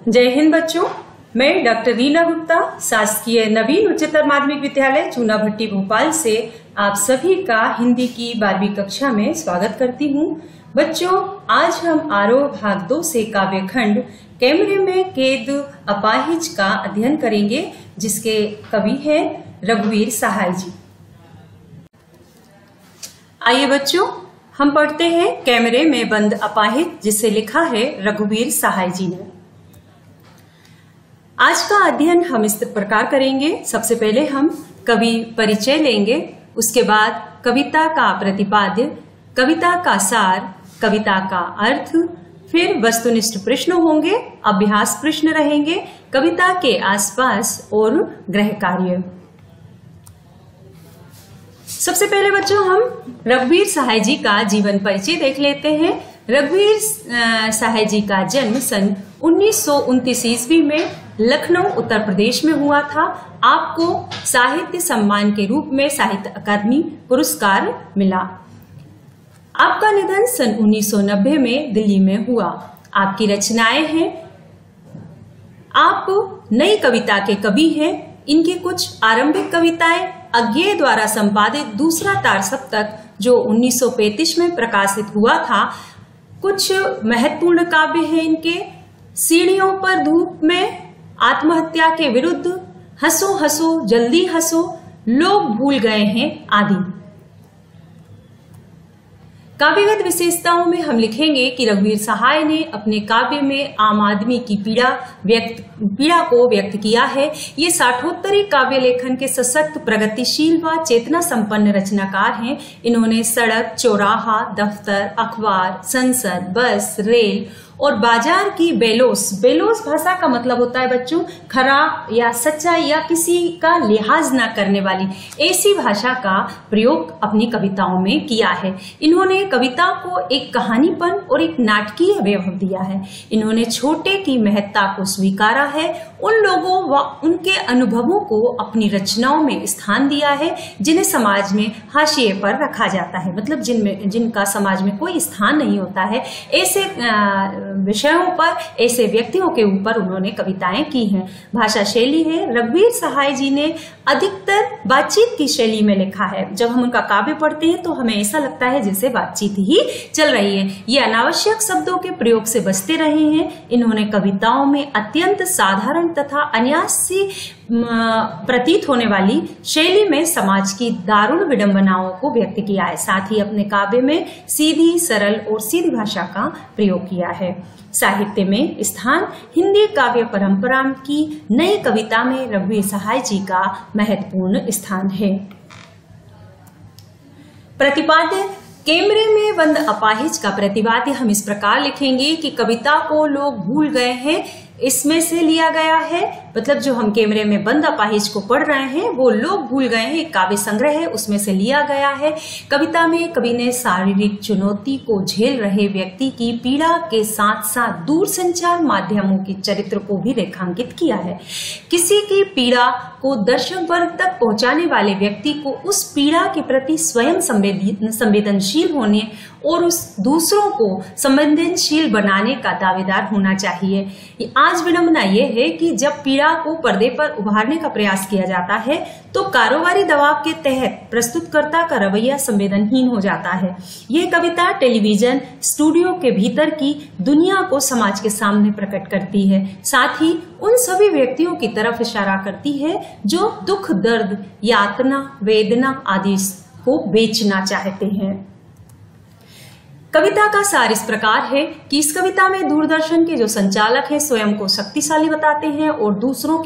जय हिंद बच्चों, मैं डॉक्टर रीना गुप्ता शासकीय नवीन उच्चतर माध्यमिक विद्यालय चूना भट्टी भोपाल से आप सभी का हिंदी की 12वीं कक्षा में स्वागत करती हूँ। बच्चों, आज हम आरोह भाग 2 से काव्य खंड कैमरे में कैद अपाहिज का अध्ययन करेंगे, जिसके कवि हैं रघुवीर सहाय जी। आइए बच्चों, हम पढ़ते हैं कैमरे में बंद अपाहिज, जिसे लिखा है रघुवीर सहाय जी ने। आज का अध्ययन हम इस प्रकार करेंगे। सबसे पहले हम कवि परिचय लेंगे, उसके बाद कविता का प्रतिपाद्य, कविता का सार, कविता का अर्थ, फिर वस्तुनिष्ठ प्रश्न होंगे, अभ्यास प्रश्न रहेंगे, कविता के आसपास और गृह कार्य। सबसे पहले बच्चों हम रघुवीर सहाय जी का जीवन परिचय देख लेते हैं। रघुवीर सहाय जी का जन्म सन 1929 ईस्वी में लखनऊ उत्तर प्रदेश में हुआ था। आपको साहित्य सम्मान के रूप में साहित्य अकादमी पुरस्कार मिला। आपका निधन सन 1990 में दिल्ली में हुआ। आपकी रचनाएं हैं, आप नई कविता के कवि हैं। इनकी कुछ आरंभिक कविताएं अज्ञेय द्वारा संपादित दूसरा तार सप्तक जो 1935 में प्रकाशित हुआ था, कुछ महत्वपूर्ण काव्य हैं इनके, सीढ़ियों पर धूप में, आत्महत्या के विरुद्ध, हंसो हंसो जल्दी हंसो, लोग भूल गए हैं आदि। काव्यगत विशेषताओं में हम लिखेंगे कि रघुवीर सहाय ने अपने काव्य में आम आदमी की पीड़ा को व्यक्त किया है। ये साठोत्तरी काव्य लेखन के सशक्त, प्रगतिशील व चेतना संपन्न रचनाकार हैं। इन्होंने सड़क, चौराहा, दफ्तर, अखबार, संसद, बस, रेल और बाजार की बेलोस भाषा का मतलब होता है बच्चों खरा या सच्चा या किसी का लिहाज ना करने वाली, ऐसी भाषा का प्रयोग अपनी कविताओं में किया है। इन्होंने कविता को एक कहानीपन और एक नाटकीय वैभव दिया है। इन्होंने छोटे की महत्ता को स्वीकारा है, उन लोगों व उनके अनुभवों को अपनी रचनाओं में स्थान दिया है जिन्हें समाज में हाशिए पर रखा जाता है, मतलब जिनका समाज में कोई स्थान नहीं होता है। ऐसे विषयों पर, ऐसे व्यक्तियों के ऊपर उन्होंने कविताएं की हैं। भाषा शैली है, रघुवीर सहाय जी ने अधिकतर बातचीत की शैली में लिखा है। जब हम उनका काव्य पढ़ते हैं तो हमें ऐसा लगता है जैसे बातचीत ही चल रही है। ये अनावश्यक शब्दों के प्रयोग से बचते रहे हैं। इन्होंने कविताओं में अत्यंत साधारण तथा अनायासी प्रतीत होने वाली शैली में समाज की दारुण विडंबनाओं को व्यक्त किया है। साथ ही अपने काव्य में सीधी, सरल और सीधी भाषा का प्रयोग किया है। साहित्य में स्थान हिंदी काव्य परंपरा की नई कविता में रघुवीर सहाय जी का महत्वपूर्ण स्थान है। प्रतिपाद्य कैमरे में बंद अपाहिज का प्रतिपाद्य हम इस प्रकार लिखेंगे कि कविता को लोग भूल गए हैं, इसमें से लिया गया है। मतलब जो हम कैमरे में बंद अपाहिज को पढ़ रहे हैं वो लोग भूल गए हैं, एक काव्य संग्रह है, उसमें से लिया गया है। कविता में कवि ने शारीरिक चुनौती को झेल रहे व्यक्ति की पीड़ा के साथ साथ दूरसंचार माध्यमों के चरित्र को भी रेखांकित किया है। किसी की पीड़ा को दर्शक वर्ग तक पहुंचाने वाले व्यक्ति को उस पीड़ा के प्रति स्वयं संवेदनशील होने और उस दूसरों को संवेदनशील बनाने का दावेदार होना चाहिए। आज विडंबना यह है कि जब पीड़ा को पर्दे पर उभारने का प्रयास किया जाता है तो कारोबारी दबाव के तहत प्रस्तुतकर्ता का रवैया संवेदनहीन हो जाता है। यह कविता टेलीविजन स्टूडियो के भीतर की दुनिया को समाज के सामने प्रकट करती है, साथ ही उन सभी व्यक्तियों की तरफ इशारा करती है जो दुख, दर्द, यातना, वेदना आदि को बेचना चाहते हैं। कविता का सार इस प्रकार है कि इस कविता में दूरदर्शन के जो संचालक हैं स्वयं को शक्तिशाली बताते हैं और दूसरों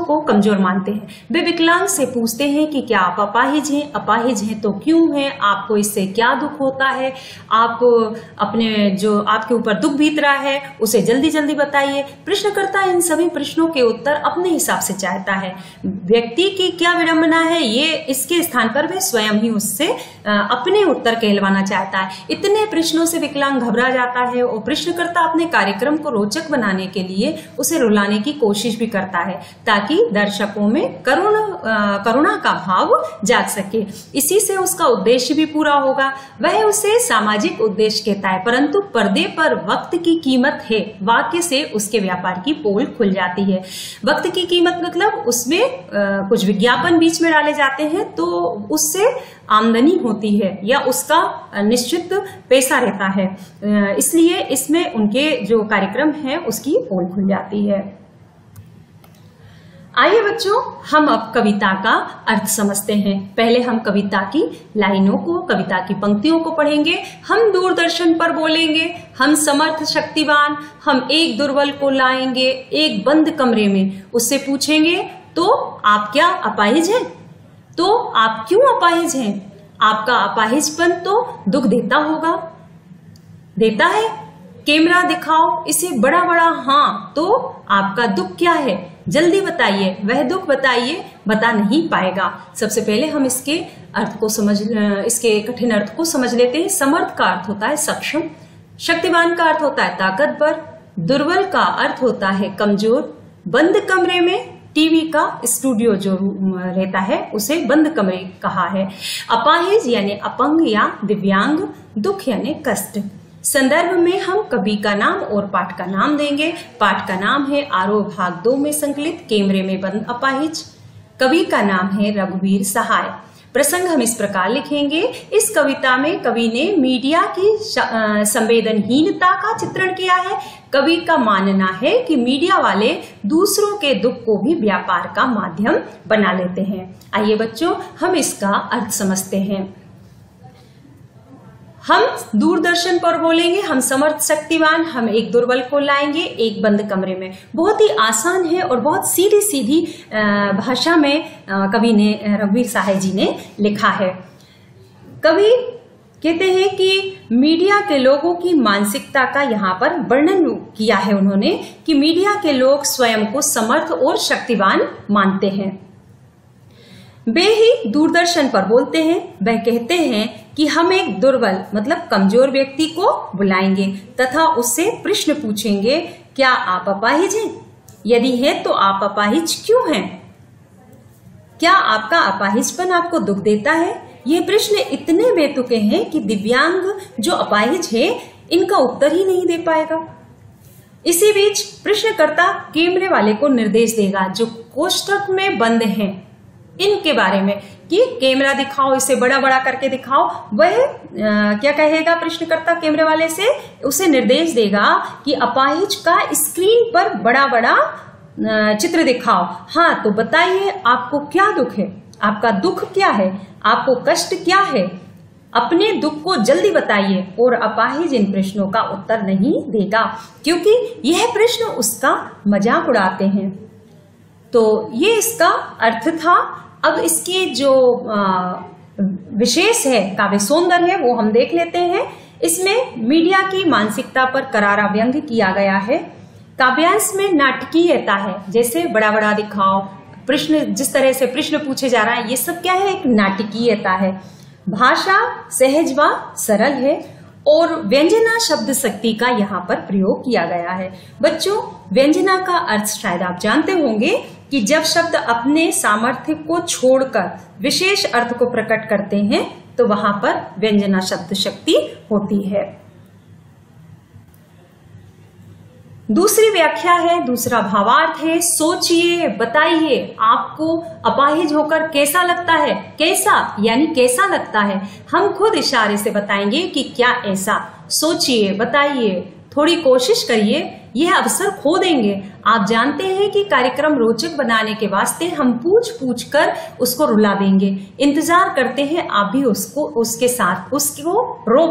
को कमजोर मानते हैं। वे विकलांग से पूछते हैं कि क्या आप अपाहिज हैं? अपाहिज हैं तो क्यों हैं? आपको इससे क्या दुख होता है? आप अपने जो आपके ऊपर दुख बीत रहा है उसे जल्दी जल्दी बताइए। प्रश्नकर्ता इन सभी प्रश्नों के उत्तर अपने हिसाब से चाहता है। व्यक्ति की क्या विडंबना है, ये इसके स्थान पर वे स्वयं ही उससे अपने उत्तर कहलवाना चाहता जाता है। इतने प्रश्नों से विकलांग घबरा जाता है और प्रश्नकर्ता अपने कार्यक्रम को रोचक बनाने के लिए उसे रुलाने की कोशिश भी करता है ताकि दर्शकों में करुणा का भाव जाग सके। इसी से उसका उद्देश्य भी पूरा होगा। वह उसे सामाजिक उद्देश्य कहता है, परंतु पर्दे पर वक्त की कीमत है वाक्य से उसके व्यापार की पोल खुल जाती है। वक्त की कीमत मतलब उसमें कुछ विज्ञापन बीच में डाले जाते हैं तो उससे आमदनी होती है या उसका निश्चित पैसा रहता है, इसलिए इसमें उनके जो कार्यक्रम है उसकी पोल खुल जाती है। आइए बच्चों, हम अब कविता का अर्थ समझते हैं। पहले हम कविता की लाइनों को, कविता की पंक्तियों को पढ़ेंगे। हम दूरदर्शन पर बोलेंगे, हम समर्थ शक्तिवान, हम एक दुर्बल को लाएंगे एक बंद कमरे में। उससे पूछेंगे तो आप क्या अपाहिज हैं? तो आप क्यों अपाहिज हैं? आपका अपाहिजपन तो दुख देता होगा। देता है? कैमरा दिखाओ इसे बड़ा बड़ा। हाँ, तो आपका दुख क्या है? जल्दी बताइए, वह दुख बताइए। बता नहीं पाएगा। सबसे पहले हम इसके अर्थ को इसके कठिन अर्थ को समझ लेते हैं। समर्थ का अर्थ होता है सक्षम, शक्तिवान का अर्थ होता है ताकतवर, दुर्बल का अर्थ होता है कमजोर, बंद कमरे में टीवी का स्टूडियो जो रहता है उसे बंद कमरे कहा है, अपाहिज यानी अपंग या दिव्यांग, दुख यानी कष्ट। संदर्भ में हम कवि का नाम और पाठ का नाम देंगे। पाठ का नाम है आरोह भाग 2 में संकलित कैमरे में बंद अपाहिज। कवि का नाम है रघुवीर सहाय। प्रसंग हम इस प्रकार लिखेंगे। इस कविता में कवि ने मीडिया की संवेदनहीनता का चित्रण किया है। कवि का मानना है कि मीडिया वाले दूसरों के दुख को भी व्यापार का माध्यम बना लेते हैं। आइए बच्चों, हम इसका अर्थ समझते हैं। हम दूरदर्शन पर बोलेंगे, हम समर्थ शक्तिवान, हम एक दुर्बल को लाएंगे एक बंद कमरे में। बहुत ही आसान है और बहुत सीधी सीधी भाषा में कवि ने, रघुवीर सहाय जी ने लिखा है। कवि कहते हैं कि मीडिया के लोगों की मानसिकता का यहाँ पर वर्णन किया है उन्होंने कि मीडिया के लोग स्वयं को समर्थ और शक्तिवान मानते हैं। वे ही दूरदर्शन पर बोलते हैं। वह कहते हैं कि हम एक दुर्बल मतलब कमजोर व्यक्ति को बुलाएंगे तथा उससे प्रश्न पूछेंगे, क्या आप अपाहिज हैं? यदि है तो आप अपाहिज क्यों हैं? क्या आपका अपाहिजपन आपको दुख देता है? ये प्रश्न इतने बेतुके हैं कि दिव्यांग जो अपाहिज है इनका उत्तर ही नहीं दे पाएगा। इसी बीच प्रश्नकर्ता कैमरे वाले को निर्देश देगा जो कोष्ठक में बंद हैं इनके बारे में कि कैमरा दिखाओ, इसे बड़ा बड़ा करके दिखाओ। वह क्या कहेगा प्रश्नकर्ता कैमरे वाले से? उसे निर्देश देगा कि अपाहिज का स्क्रीन पर बड़ा बड़ा चित्र दिखाओ। हाँ, तो बताइए आपको क्या दुख है? आपका दुख क्या है? आपको कष्ट क्या है? अपने दुख को जल्दी बताइए। और अपाहिज इन प्रश्नों का उत्तर नहीं देगा क्योंकि यह प्रश्न उसका मजाक उड़ाते हैं। तो ये इसका अर्थ था। अब इसके जो विशेष है, काव्य सौंदर्य है, वो हम देख लेते हैं। इसमें मीडिया की मानसिकता पर करारा व्यंग्य किया गया है। काव्यांश में नाटकीयता है, जैसे बड़ा बड़ा दिखाओ, प्रश्न जिस तरह से प्रश्न पूछे जा रहा है, ये सब क्या है? एक नाटकीयता है। भाषा सहज व सरल है और व्यंजना शब्द शक्ति का यहाँ पर प्रयोग किया गया है। बच्चों, व्यंजना का अर्थ शायद आप जानते होंगे कि जब शब्द अपने सामर्थ्य को छोड़कर विशेष अर्थ को प्रकट करते हैं तो वहां पर व्यंजना शब्द शक्ति होती है। दूसरी व्याख्या है, दूसरा भावार्थ है, सोचिए, बताइए आपको अपाहिज होकर कैसा लगता है। कैसा यानी कैसा लगता है। हम खुद इशारे से बताएंगे कि क्या ऐसा। सोचिए, बताइए, थोड़ी कोशिश करिए, यह अवसर खो देंगे। आप जानते हैं कि कार्यक्रम रोचक बनाने के वास्ते हम पूछ पूछ कर उसको रुला देंगे। इंतजार करते हैं आप भी उसके साथ उसको रो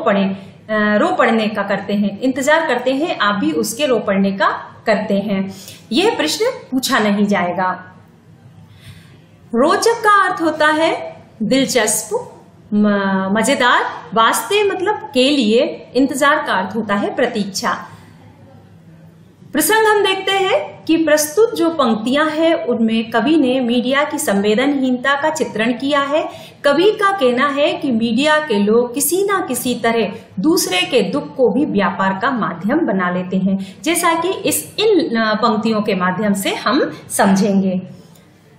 पड़ने का करते हैं। इंतजार करते हैं आप भी उसके रो पड़ने का करते हैं। यह प्रश्न पूछा नहीं जाएगा। रोचक का अर्थ होता है दिलचस्प, मजेदार, वास्ते मतलब के लिए। इंतजार का अर्थ होता है प्रतीक्षा। प्रसंग हम देखते हैं कि प्रस्तुत जो पंक्तियां हैं उनमें कवि ने मीडिया की संवेदनहीनता का चित्रण किया है। कवि का कहना है कि मीडिया के लोग किसी ना किसी तरह दूसरे के दुख को भी व्यापार का माध्यम बना लेते हैं, जैसा कि इन पंक्तियों के माध्यम से हम समझेंगे।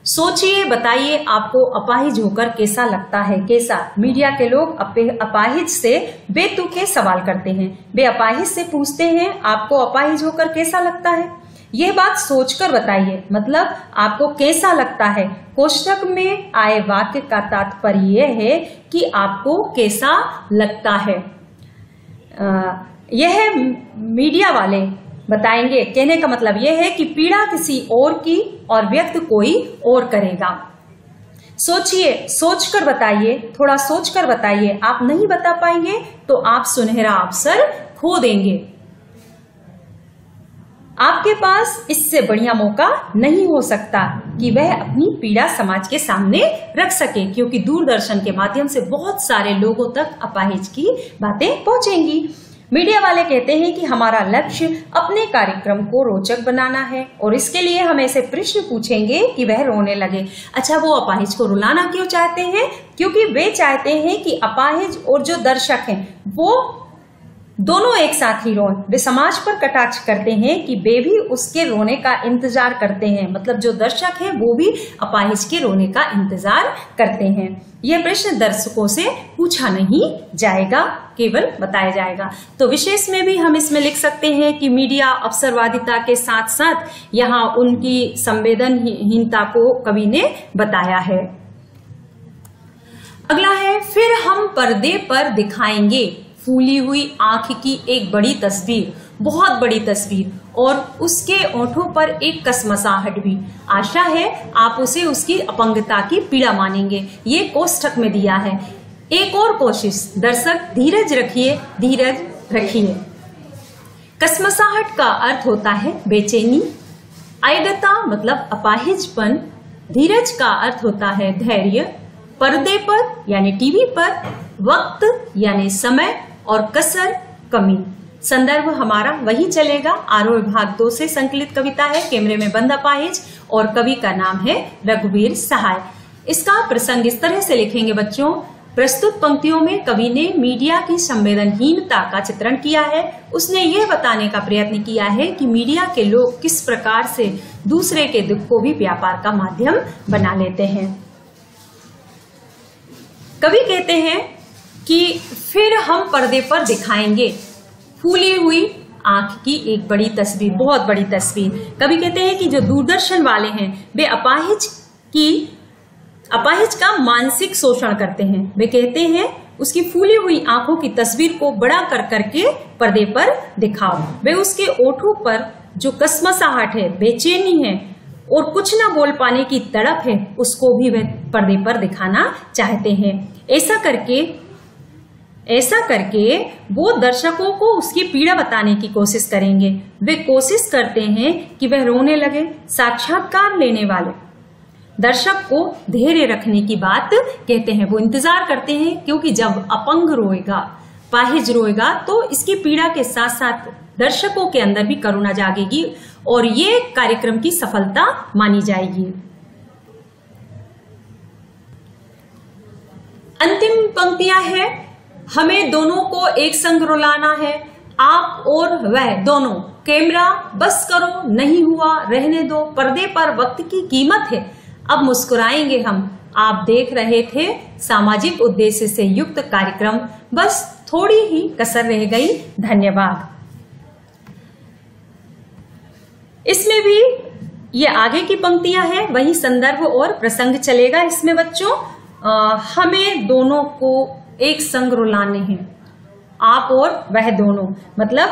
सोचिए, बताइए आपको अपाहिज होकर कैसा लगता है। कैसा? मीडिया के लोग अपाहिज से बेतुके सवाल करते हैं। वे अपाहिज से पूछते हैं आपको अपाहिज होकर कैसा लगता है। यह बात सोचकर बताइए, मतलब आपको कैसा लगता है। कोष्ठक में आए वाक्य का तात्पर्य यह है कि आपको कैसा लगता है। यह मीडिया वाले बताएंगे। कहने का मतलब यह है कि पीड़ा किसी और की और व्यक्त कोई और करेगा। सोचिए, सोचकर बताइए, थोड़ा सोचकर बताइए। आप नहीं बता पाएंगे तो आप सुनहरा अवसर खो देंगे। आपके पास इससे बढ़िया मौका नहीं हो सकता कि वह अपनी पीड़ा समाज के सामने रख सके, क्योंकि दूरदर्शन के माध्यम से बहुत सारे लोगों तक अपाहिज की बातें पहुंचेंगी। मीडिया वाले कहते हैं कि हमारा लक्ष्य अपने कार्यक्रम को रोचक बनाना है और इसके लिए हम ऐसे प्रश्न पूछेंगे कि वह रोने लगे। अच्छा, वो अपाहिज को रुलाना क्यों चाहते हैं? क्योंकि वे चाहते हैं कि अपाहिज और जो दर्शक हैं वो दोनों एक साथ ही रोएं। वे समाज पर कटाक्ष करते हैं कि वे भी उसके रोने का इंतजार करते हैं, मतलब जो दर्शक है वो भी अपाहिज के रोने का इंतजार करते हैं। यह प्रश्न दर्शकों से पूछा नहीं जाएगा, केवल बताया जाएगा। तो विशेष में भी हम इसमें लिख सकते हैं कि मीडिया अवसरवादिता के साथ साथ यहाँ उनकी संवेदनहीनता को कवि ने बताया है। अगला है, फिर हम पर्दे पर दिखाएंगे फूली हुई आंख की एक बड़ी तस्वीर, बहुत बड़ी तस्वीर, और उसके ओठों पर एक कसमसाहट भी। आशा है आप उसे उसकी अपंगता की पीड़ा मानेंगे। ये कोष्ठक में दिया है। एक और कोशिश, दर्शक धीरज रखिए, धीरज रखिए। कसमसाहट का अर्थ होता है बेचैनी, आयगता मतलब अपाहिजपन, धीरज का अर्थ होता है धैर्य, पर्दे पर यानी टीवी पर, वक्त यानी समय, और कसर कमी। संदर्भ हमारा वही चलेगा। आरोह भाग 2 से संकलित कविता है, कैमरे में बंद अपाहिज, और कवि का नाम है रघुवीर सहाय। इसका प्रसंग इस तरह से लिखेंगे बच्चों। प्रस्तुत पंक्तियों में कवि ने मीडिया की संवेदनहीनता का चित्रण किया है। उसने यह बताने का प्रयत्न किया है कि मीडिया के लोग किस प्रकार से दूसरे के दुख को भी व्यापार का माध्यम बना लेते हैं। कवि कहते हैं कि फिर हम पर्दे पर दिखाएंगे फूली हुई आंख की एक बड़ी तस्वीर, बहुत बड़ी तस्वीर। कवि कहते हैं कि जो दूरदर्शन वाले हैं वे अपाहिज का मानसिक शोषण करते हैं। वे कहते हैं उसकी फूली हुई आंखों की तस्वीर को बड़ा कर करके पर्दे पर दिखाओ। वे उसके ओठों पर जो कसमसाहट है, बेचैनी है और कुछ ना बोल पाने की तड़प है, उसको भी वे पर्दे पर दिखाना चाहते हैं। ऐसा करके वो दर्शकों को उसकी पीड़ा बताने की कोशिश करेंगे। वे कोशिश करते हैं कि वह रोने लगे। साक्षात्कार लेने वाले दर्शक को धैर्य रखने की बात कहते हैं। वो इंतजार करते हैं, क्योंकि जब अपंग रोएगा, पाहिज रोएगा, तो इसकी पीड़ा के साथ साथ दर्शकों के अंदर भी करुणा जागेगी और ये कार्यक्रम की सफलता मानी जाएगी। अंतिम पंक्तियां हैं, हमें दोनों को एक संग रुलाना है, आप और वह दोनों। कैमरा बस करो, नहीं हुआ रहने दो, पर्दे पर वक्त की कीमत है, अब मुस्कुराएंगे हम। आप देख रहे थे सामाजिक उद्देश्य से युक्त कार्यक्रम, बस थोड़ी ही कसर रह गई। धन्यवाद। इसमें भी ये आगे की पंक्तियां हैं, वही संदर्भ और प्रसंग चलेगा इसमें बच्चों। हमें दोनों को एक संग रुलाने हैं, आप और वह दोनों, मतलब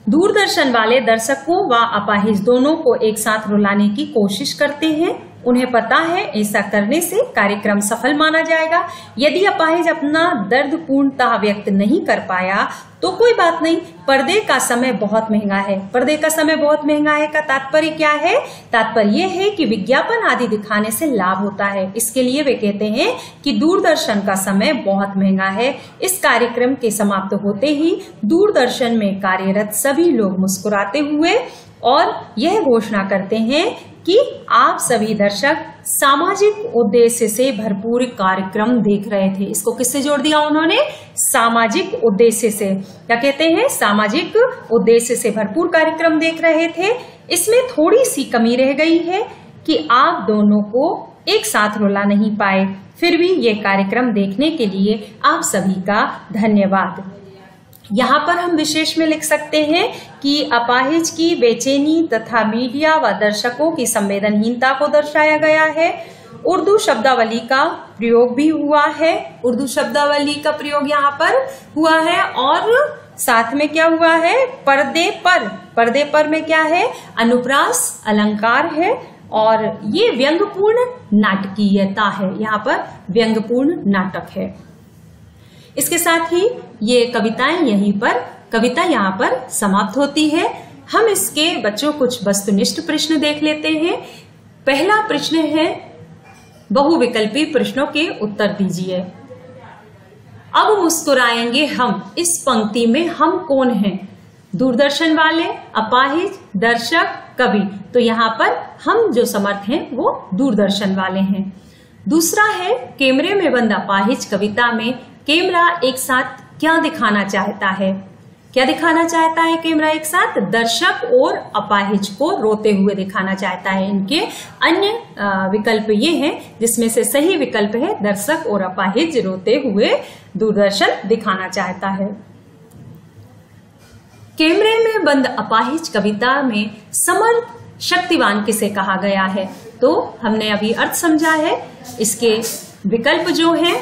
दूरदर्शन वाले दर्शकों व अपाहिज दोनों को एक साथ रुलाने की कोशिश करते हैं। उन्हें पता है ऐसा करने से कार्यक्रम सफल माना जाएगा। यदि अपाहिज अपना दर्द पूर्णतः व्यक्त नहीं कर पाया तो कोई बात नहीं, पर्दे का समय बहुत महंगा है। पर्दे का समय बहुत महंगा है का तात्पर्य क्या है? तात्पर्य यह है कि विज्ञापन आदि दिखाने से लाभ होता है। इसके लिए वे कहते हैं कि दूरदर्शन का समय बहुत महंगा है। इस कार्यक्रम के समाप्त होते ही दूरदर्शन में कार्यरत सभी लोग मुस्कुराते हुए और यह घोषणा करते हैं कि आप सभी दर्शक सामाजिक उद्देश्य से भरपूर कार्यक्रम देख रहे थे। इसको किससे जोड़ दिया उन्होंने? सामाजिक उद्देश्य से। क्या कहते हैं? सामाजिक उद्देश्य से भरपूर कार्यक्रम देख रहे थे। इसमें थोड़ी सी कमी रह गई है कि आप दोनों को एक साथ रुला नहीं पाए। फिर भी यह कार्यक्रम देखने के लिए आप सभी का धन्यवाद। यहाँ पर हम विशेष में लिख सकते हैं कि अपाहिज की बेचैनी तथा मीडिया व दर्शकों की संवेदनहीनता को दर्शाया गया है। उर्दू शब्दावली का प्रयोग भी हुआ है। उर्दू शब्दावली का प्रयोग यहाँ पर हुआ है और साथ में क्या हुआ है? पर्दे पर। पर्दे पर में क्या है? अनुप्रास अलंकार है और ये व्यंग्यपूर्ण नाटकीयता है। यहाँ पर व्यंग्यपूर्ण नाटक है। इसके साथ ही ये कविताएं कविता यहाँ पर समाप्त होती है। हम इसके बच्चों कुछ वस्तुनिष्ठ प्रश्न देख लेते हैं। पहला प्रश्न है, बहुविकल्पी प्रश्नों के उत्तर दीजिए। अब मुस्कुराएंगे हम, इस पंक्ति में हम कौन हैं? दूरदर्शन वाले, अपाहिज, दर्शक, कवि। तो यहाँ पर हम जो समर्थ हैं वो दूरदर्शन वाले हैं। दूसरा है, कैमरे में बंद अपाहिज कविता में कैमरा एक साथ क्या दिखाना चाहता है? क्या दिखाना चाहता है कैमरा एक साथ? दर्शक और अपाहिज को रोते हुए दिखाना चाहता है। इनके अन्य विकल्प ये हैं जिसमें से सही विकल्प है दर्शक और अपाहिज रोते हुए दूरदर्शन दिखाना चाहता है। कैमरे में बंद अपाहिज कविता में समर्थ शक्तिवान किसे कहा गया है? तो हमने अभी अर्थ समझा है। इसके विकल्प जो हैं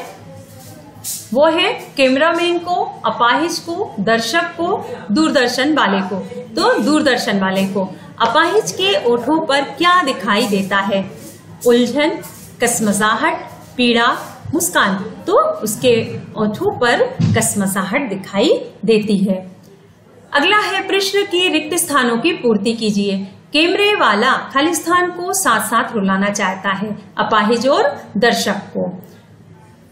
वो है कैमरामैन को, अपाहिज को, दर्शक को, दूरदर्शन वाले को। तो दूरदर्शन वाले को। अपाहिज के ओठों पर क्या दिखाई देता है? उलझन, कसमसाहट, पीड़ा, मुस्कान। तो उसके ओठों पर कसमसाहट दिखाई देती है। अगला है प्रश्न की रिक्त स्थानों की पूर्ति कीजिए। कैमरे वाला खाली स्थान को साथ साथ रुलाना चाहता है, अपाहिज और दर्शक को।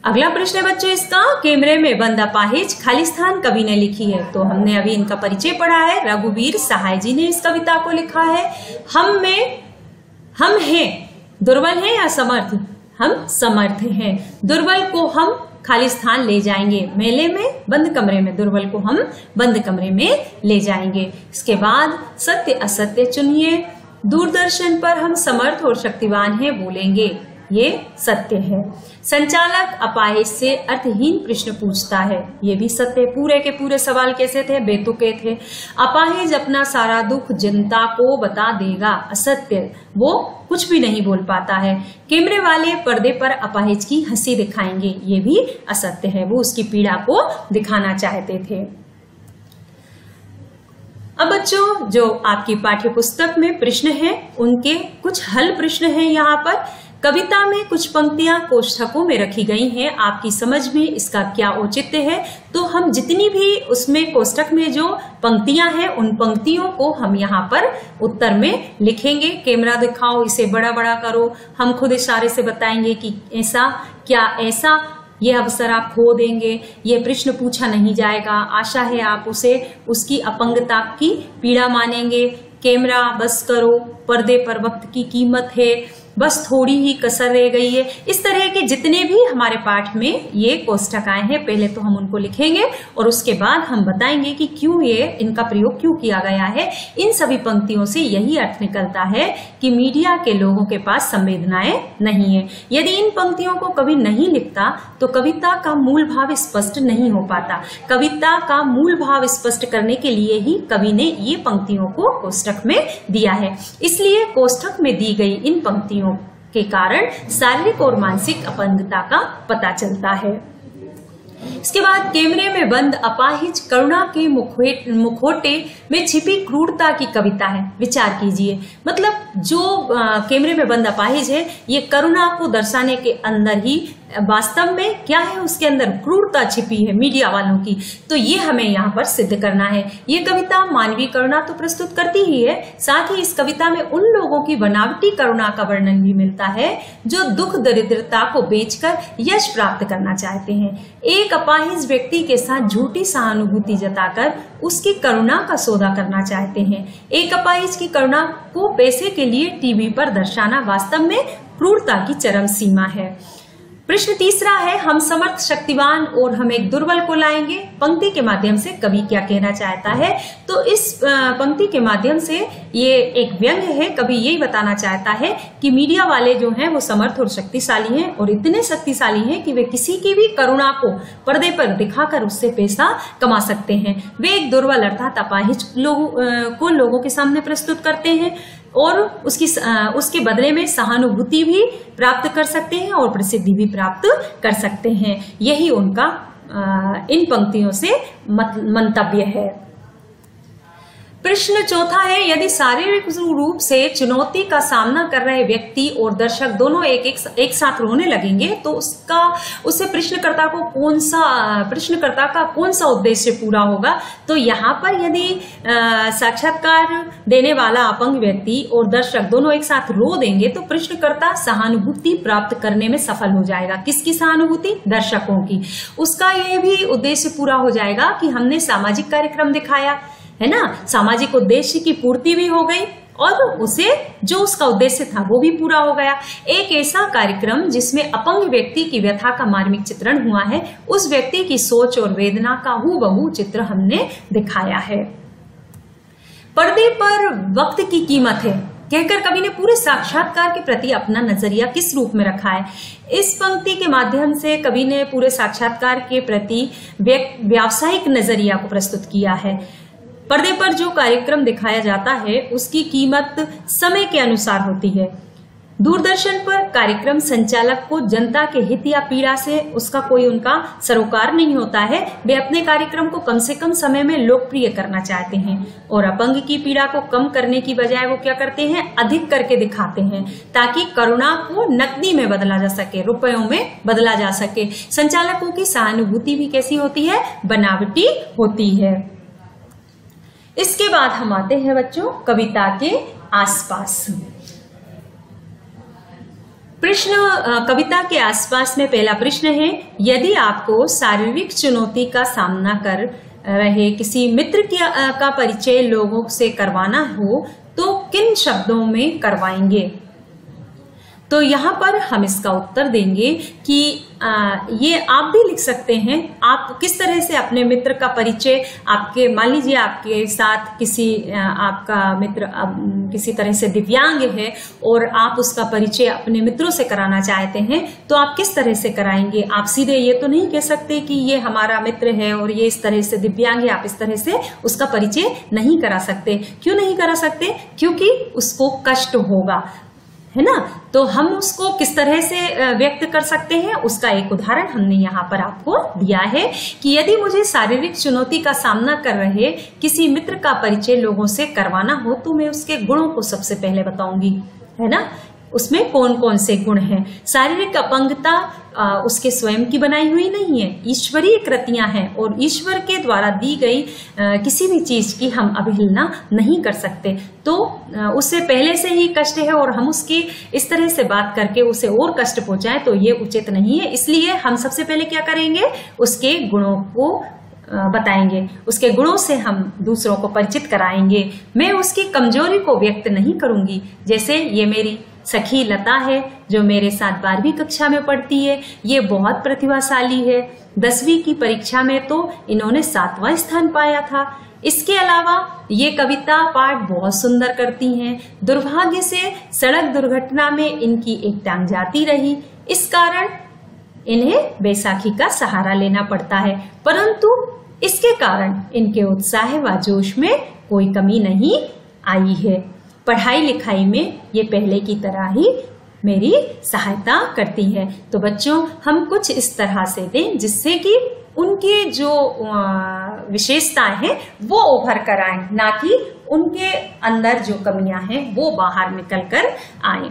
अगला प्रश्न है बच्चों इसका, कैमरे में बंद अपाहिज खाली स्थान कवि ने लिखी है। तो हमने अभी इनका परिचय पढ़ा है। रघुवीर सहाय जी ने इस कविता को लिखा है। हम हैं दुर्बल हैं या समर्थ? हम समर्थ हैं। दुर्बल को हम खाली स्थान ले जाएंगे, मेले में, बंद कमरे में। दुर्बल को हम बंद कमरे में ले जाएंगे। इसके बाद सत्य असत्य चुनिए। दूरदर्शन पर हम समर्थ और शक्तिवान हैं बोलेंगे, ये सत्य है। संचालक अपाहिज से अर्थहीन प्रश्न पूछता है, ये भी सत्य। पूरे के पूरे सवाल कैसे थे? बेतुके थे। अपाहिज अपना सारा दुख जनता को बता देगा, असत्य। वो कुछ भी नहीं बोल पाता है। कैमरे वाले पर्दे पर अपाहिज की हंसी दिखाएंगे, ये भी असत्य है। वो उसकी पीड़ा को दिखाना चाहते थे। अब बच्चों जो आपकी पाठ्य पुस्तक में प्रश्न हैं उनके कुछ हल प्रश्न हैं। यहाँ पर कविता में कुछ पंक्तियां कोष्ठकों में रखी गई हैं। आपकी समझ में इसका क्या औचित्य है? तो हम जितनी भी उसमें कोष्ठक में जो पंक्तियां हैं उन पंक्तियों को हम यहाँ पर उत्तर में लिखेंगे। कैमरा दिखाओ, इसे बड़ा बड़ा करो। हम खुद इशारे से बताएंगे कि ऐसा, क्या ऐसा, ये अवसर आप खो देंगे, ये प्रश्न पूछा नहीं जाएगा। आशा है आप उसे उसकी अपंगता की पीड़ा मानेंगे। कैमरा बस करो, पर्दे पर वक्त की कीमत है, बस थोड़ी ही कसर रह गई है। इस तरह के जितने भी हमारे पाठ में ये कोष्ठक आए हैं पहले तो हम उनको लिखेंगे और उसके बाद हम बताएंगे कि क्यों ये इनका प्रयोग क्यों किया गया है। इन सभी पंक्तियों से यही अर्थ निकलता है कि मीडिया के लोगों के पास संवेदनाएं नहीं है। यदि इन पंक्तियों को कवि नहीं लिखता तो कविता का मूल भाव स्पष्ट नहीं हो पाता। कविता का मूल भाव स्पष्ट करने के लिए ही कवि ने ये पंक्तियों को कोष्ठक में दिया है। इसलिए कोष्ठक में दी गई इन पंक्तियों के कारण शारीरिक और मानसिक अपंगता का पता चलता है। इसके बाद कैमरे में बंद अपाहिज करुणा के मुखौटे में छिपी क्रूरता की कविता है। विचार कीजिए, मतलब जो कैमरे में बंद अपाहिज है ये करुणा को दर्शाने के अंदर ही वास्तव में क्या है, उसके अंदर क्रूरता छिपी है मीडिया वालों की। तो ये हमें यहाँ पर सिद्ध करना है। ये कविता मानवीय करुणा तो प्रस्तुत करती ही है, साथ ही इस कविता में उन लोगों की बनावटी करुणा का वर्णन भी मिलता है जो दुख दरिद्रता को बेचकर यश प्राप्त करना चाहते हैं। एक अपाहिज व्यक्ति के साथ झूठी सहानुभूति जताकर उसकी करुणा का सौदा करना चाहते हैं। एक अपाहिज की करुणा को पैसे के लिए टीवी पर दर्शाना वास्तव में क्रूरता की चरम सीमा है। प्रश्न तीसरा है, हम समर्थ शक्तिवान और हम एक दुर्बल को लाएंगे। पंक्ति के माध्यम से कवि क्या कहना चाहता है? तो इस पंक्ति के माध्यम से ये एक व्यंग है। कवि यही बताना चाहता है कि मीडिया वाले जो हैं वो समर्थ और शक्तिशाली हैं, और इतने शक्तिशाली हैं कि वे किसी की भी करुणा को पर्दे पर दिखाकर उससे पैसा कमा सकते हैं। वे एक दुर्बल अर्थात अपाहिज को लोगों के सामने प्रस्तुत करते हैं और उसके बदले में सहानुभूति भी प्राप्त कर सकते हैं और प्रसिद्धि भी प्राप्त कर सकते हैं। यही उनका इन पंक्तियों से मंतव्य है। प्रश्न चौथा है, यदि शारीरिक रूप से चुनौती का सामना कर रहे व्यक्ति और दर्शक दोनों एक साथ रोने लगेंगे तो उससे प्रश्नकर्ता का कौन सा उद्देश्य पूरा होगा? तो यहाँ पर यदि साक्षात्कार देने वाला अपंग व्यक्ति और दर्शक दोनों एक साथ रो देंगे तो प्रश्नकर्ता सहानुभूति प्राप्त करने में सफल हो जाएगा। किसकी सहानुभूति? दर्शकों की। उसका यह भी उद्देश्य पूरा हो जाएगा कि हमने सामाजिक कार्यक्रम दिखाया है ना, सामाजिक उद्देश्य की पूर्ति भी हो गई और उसे जो उसका उद्देश्य था वो भी पूरा हो गया। एक ऐसा कार्यक्रम जिसमें अपंग व्यक्ति की व्यथा का मार्मिक चित्रण हुआ है, उस व्यक्ति की सोच और वेदना का हूबहू चित्र हमने दिखाया है। पर्दे पर वक्त की कीमत है कहकर कवि ने पूरे साक्षात्कार के प्रति अपना नजरिया किस रूप में रखा है? इस पंक्ति के माध्यम से कवि ने पूरे साक्षात्कार के प्रति व्यावसायिक नजरिया को प्रस्तुत किया है। पर्दे पर जो कार्यक्रम दिखाया जाता है उसकी कीमत समय के अनुसार होती है। दूरदर्शन पर कार्यक्रम संचालक को जनता के हित या पीड़ा से उसका कोई उनका सरोकार नहीं होता है। वे अपने कार्यक्रम को कम से कम समय में लोकप्रिय करना चाहते हैं और अपंग की पीड़ा को कम करने की बजाय वो क्या करते हैं, अधिक करके दिखाते हैं ताकि करुणा को नकदी में बदला जा सके, रुपयों में बदला जा सके। संचालकों की सहानुभूति भी कैसी होती है? बनावटी होती है। इसके बाद हम आते हैं बच्चों कविता के आसपास। कविता के आसपास में पहला प्रश्न है, यदि आपको शारीरिक चुनौती का सामना कर रहे किसी मित्र का परिचय लोगों से करवाना हो तो किन शब्दों में करवाएंगे? तो यहाँ पर हम इसका उत्तर देंगे कि ये आप भी लिख सकते हैं। आप किस तरह से अपने मित्र का परिचय, आपके मान लीजिए आपके साथ आपका मित्र किसी तरह से दिव्यांग है और आप उसका परिचय अपने मित्रों से कराना चाहते हैं तो आप किस तरह से कराएंगे? आप सीधे ये तो नहीं कह सकते कि ये हमारा मित्र है और ये इस तरह से दिव्यांग है, आप इस तरह से उसका परिचय नहीं करा सकते। क्यों नहीं करा सकते? क्योंकि उसको कष्ट होगा, है ना। तो हम उसको किस तरह से व्यक्त कर सकते हैं उसका एक उदाहरण हमने यहाँ पर आपको दिया है कि यदि मुझे शारीरिक चुनौती का सामना कर रहे किसी मित्र का परिचय लोगों से करवाना हो तो मैं उसके गुणों को सबसे पहले बताऊंगी, है ना। उसमें कौन कौन से गुण हैं? शारीरिक अपंगता उसके स्वयं की बनाई हुई नहीं है, ईश्वरीय कृतियां हैं और ईश्वर के द्वारा दी गई किसी भी चीज की हम अवहेलना नहीं कर सकते। तो उससे पहले से ही कष्ट है और हम उसकी इस तरह से बात करके उसे और कष्ट पहुंचाएं तो ये उचित नहीं है। इसलिए हम सबसे पहले क्या करेंगे, उसके गुणों को बताएंगे, उसके गुणों से हम दूसरों को परिचित कराएंगे। मैं उसकी कमजोरी को व्यक्त नहीं करूंगी, जैसे ये मेरी सखी लता है जो मेरे साथ 12वीं कक्षा में पढ़ती है, ये बहुत प्रतिभाशाली है। 10वीं की परीक्षा में तो इन्होंने 7वां स्थान पाया था। इसके अलावा ये कविता पाठ बहुत सुंदर करती हैं। दुर्भाग्य से सड़क दुर्घटना में इनकी एक टांग जाती रही, इस कारण इन्हें बैसाखी का सहारा लेना पड़ता है, परंतु इसके कारण इनके उत्साह व जोश में कोई कमी नहीं आई है। पढ़ाई लिखाई में ये पहले की तरह ही मेरी सहायता करती है। तो बच्चों हम कुछ इस तरह से दें जिससे कि उनके जो विशेषताएं हैं वो उभर कर आए, ना कि उनके अंदर जो कमियां हैं वो बाहर निकल कर आए।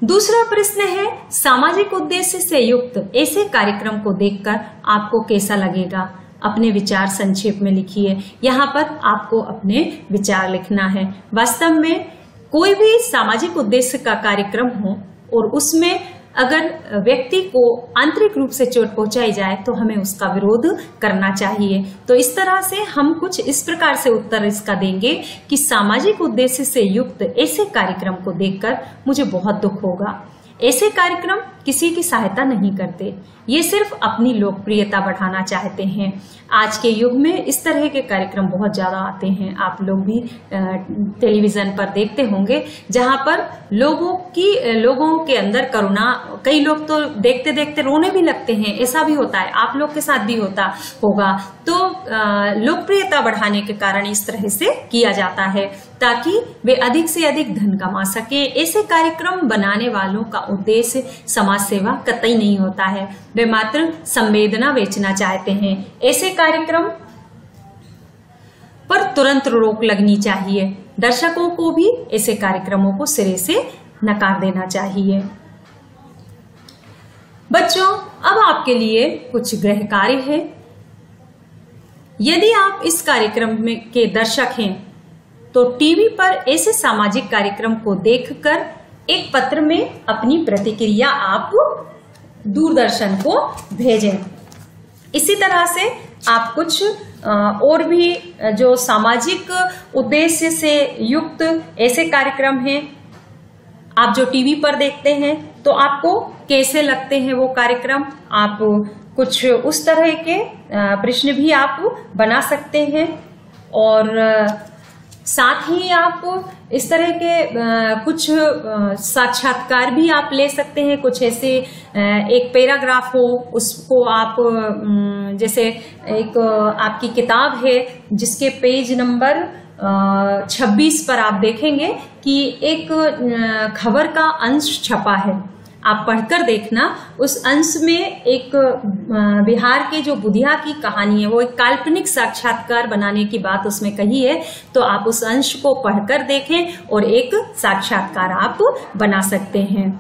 दूसरा प्रश्न है, सामाजिक उद्देश्य से युक्त ऐसे कार्यक्रम को देखकर आपको कैसा लगेगा? अपने विचार संक्षेप में लिखिए। यहाँ पर आपको अपने विचार लिखना है। वास्तव में कोई भी सामाजिक उद्देश्य का कार्यक्रम हो और उसमें अगर व्यक्ति को आंतरिक रूप से चोट पहुंचाई जाए तो हमें उसका विरोध करना चाहिए। तो इस तरह से हम कुछ इस प्रकार से उत्तर इसका देंगे कि सामाजिक उद्देश्य से युक्त ऐसे कार्यक्रम को देखकर मुझे बहुत दुख होगा। ऐसे कार्यक्रम किसी की सहायता नहीं करते, ये सिर्फ अपनी लोकप्रियता बढ़ाना चाहते हैं। आज के युग में इस तरह के कार्यक्रम बहुत ज्यादा आते हैं। आप लोग भी टेलीविजन पर देखते होंगे, जहां पर लोगों के अंदर करुणा, कई लोग तो देखते देखते रोने भी लगते हैं, ऐसा भी होता है, आप लोग के साथ भी होता होगा। तो लोकप्रियता बढ़ाने के कारण इस तरह से किया जाता है ताकि वे अधिक से अधिक धन कमा सके। ऐसे कार्यक्रम बनाने वालों का उद्देश्य समाज सेवा कतई नहीं होता है, वे मात्र संवेदना बेचना चाहते हैं। ऐसे कार्यक्रम पर तुरंत रोक लगनी चाहिए। दर्शकों को भी ऐसे कार्यक्रमों को सिरे से नकार देना चाहिए। बच्चों, अब आपके लिए कुछ गृह कार्य है। यदि आप इस कार्यक्रम में के दर्शक हैं तो टीवी पर ऐसे सामाजिक कार्यक्रम को देखकर एक पत्र में अपनी प्रतिक्रिया आप दूरदर्शन को भेजें। इसी तरह से आप कुछ और भी जो सामाजिक उद्देश्य से युक्त ऐसे कार्यक्रम हैं, आप जो टीवी पर देखते हैं, तो आपको कैसे लगते हैं वो कार्यक्रम, आप कुछ उस तरह के प्रश्न भी आप बना सकते हैं। और साथ ही आप इस तरह के कुछ साक्षात्कार भी आप ले सकते हैं। कुछ ऐसे एक पैराग्राफ हो, उसको आप जैसे एक आपकी किताब है जिसके पेज नंबर 26 पर आप देखेंगे कि एक खबर का अंश छपा है, आप पढ़कर देखना। उस अंश में एक बिहार के जो बुधिया की कहानी है, वो एक काल्पनिक साक्षात्कार बनाने की बात उसमें कही है, तो आप उस अंश को पढ़कर देखें और एक साक्षात्कार आप बना सकते हैं।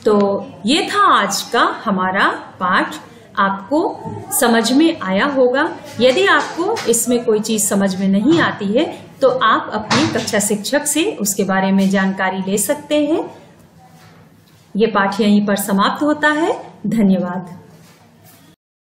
तो ये था आज का हमारा पाठ, आपको समझ में आया होगा। यदि आपको इसमें कोई चीज समझ में नहीं आती है तो आप अपनी कक्षा शिक्षक से उसके बारे में जानकारी ले सकते हैं। ये पाठ यहीं पर समाप्त होता है। धन्यवाद।